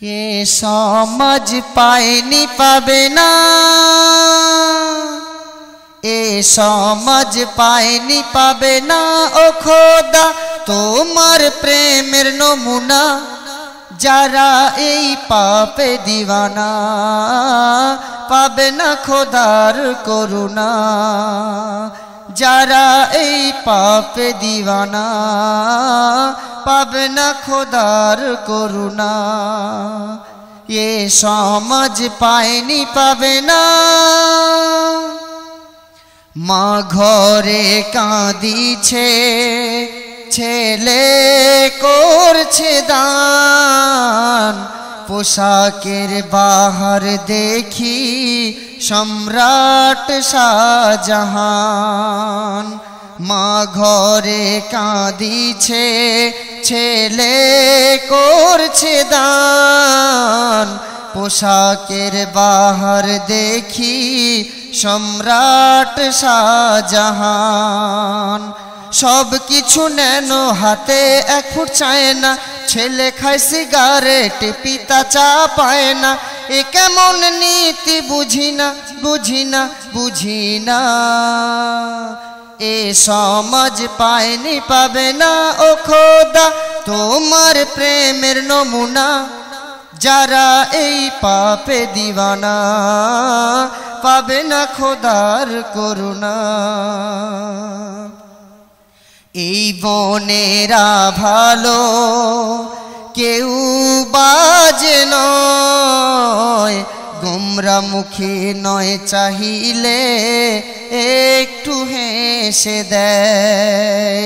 এ সমাজ পায়নি পাবে না, এ সমাজ পায়নি পাবে না ও খোদা তোমার প্রেমের নমুনা। যারা এই পাপে দিওয়ানা পাবে না খোদার করুণা। যারা এই পাপে দিওয়ানা পাবে না খোদার করুণা। এ সমাজ পায়নি পাবে না। মা ঘরে কাঁদিছে, ছেলে করছে দান। পোশাকের বাহার দেখি সম্রাট শাহজাহান। মা ঘরে কাঁদিছে, ছেলে করছে দান। পোশাকের বাহার দেখি সম্রাট শাহজাহান। সব কিছু নেন হাতে এক ফুট চায় না, ছেলে খায় সিগারেট পিতা চা পায় না। এ কেমন নীতি বুঝি না, বুঝি না, বুঝি না। এ সমাজ পায়নি পাবে না ও খোদা তোমার প্রেমের নমুনা। যারা এই পাপে দিওয়ানা পাবে না খোদার করুণা। এই বনেরা ভালো কেউ বাজে নয়, গোমরামুখী নয় চাহিলে একটু হেসে দেয়।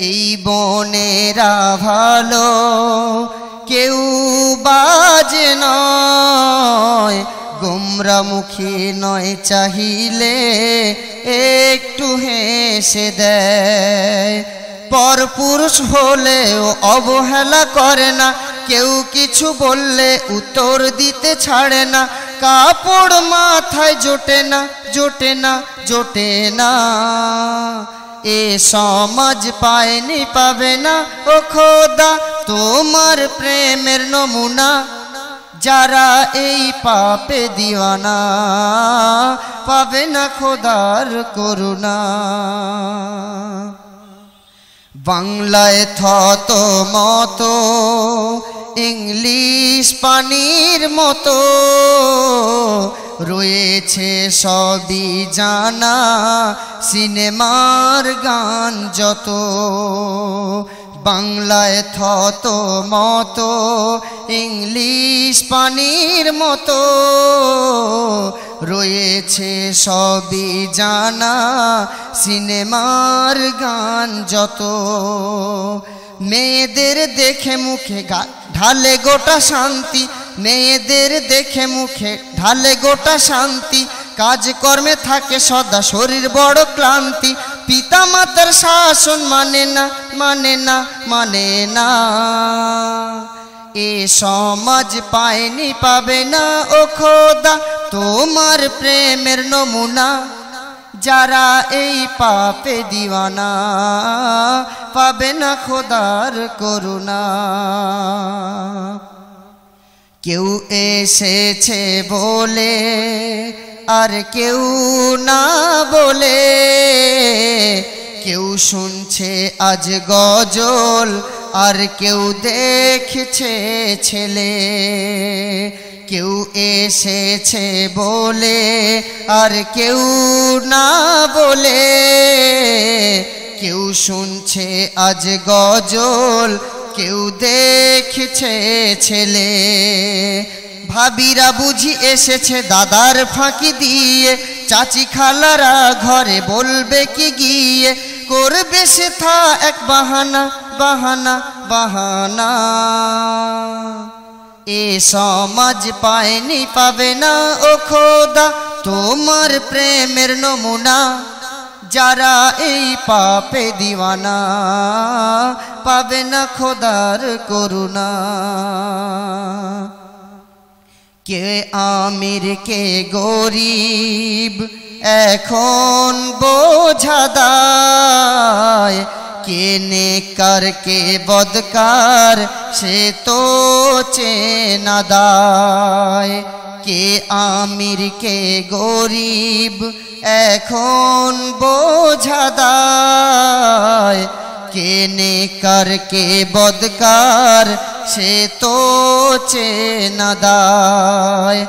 এই বনেরা ভালো কেউ বাজে নয়, গোমরামুখী নয় চাহিলে একটু হেসে দেয়। পরপুরুষ হলেও অবহেলা করে না, কেউ কিছু বললে উত্তর দিতে ছাড়ে না। কাপড় মাথায় জোটে না, জোটে না, জোটে না। এ সমাজ পায়নি পাবে না ও খোদা তোমার প্রেমের নমুনা। যারা এই পাপে দিওয়ানা পাবে না খোদার করুণা। বাংলায় থত মতো, ইংলিশ পানির মতো, রয়েছে সবই জানা সিনেমার গান যত। বাংলায় থত মতো, ইংলিশ পানির মতো, রয়েছে সবই জানা সিনেমার গান যত। মেয়েদের দেখে মুখে ঢালে গোটা শান্তি, মেয়েদের দেখে মুখে ঢালে গোটা শান্তি। কাজকর্মে থাকে সদা শরীর বড় ক্লান্তি। পিতা মাতার শাসন মানে না, মানে না, মানে না। এ সমাজ পায়নি পাবে না ও খোদা তোমার প্রেমের নমুনা। যারা এই পাপে দিওয়ানা পাবে না খোদার করুণা। কেউ এসেছে বলে আর কেউ না বলে, কেউ শুনছে আজ গজল আর কেউ দেখছে ছেলে। কেউ এসেছে বলে আর কেউ না বলে, কেউ শুনছে আজ গজল কেউ দেখছে ছেলে। ভাবিরা বুঝি এসেছে দাদার ফাঁকি দিয়ে, চাচি খালারা ঘরে বলবে কি গিয়ে। করবে সে থা এক বাহানা, বাহানা, বাহানা। এ সমাজ পায়নি পাবে না ও খোদা তোমার প্রেমের নমুনা। যারা এই পাপে দিওয়ানা পাবে না খোদার করুণা। কে আমির কে গরিব এখন বোঝা দায়, কে নেকর কে বদকার সে তো চেনা দায়। কে আমির কে গরিব এখন বোঝা দায়। কে নেকর কে বদকার সে তো চেনা দায়।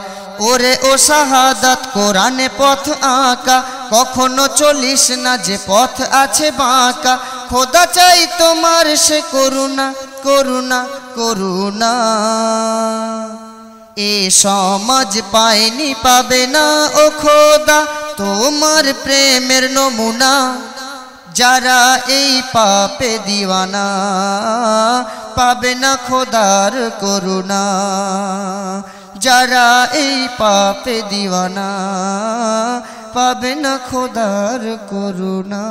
ওরে ও শাহাদাত কোরআনে পথ আঁকা, কখনো চলিস না যে পথ আছে বাঁকা। খোদা চাই তোমার সে করুণা করুণা করুণা। এ সমাজ পায়নি পাবে না ও খোদা তোমার প্রেমের নমুনা। যারা এই পাপে দিওয়ানা পাবে না খোদার করুণা। যারা এই পাপে দিওয়ানা পাবে না খোদার করুণা।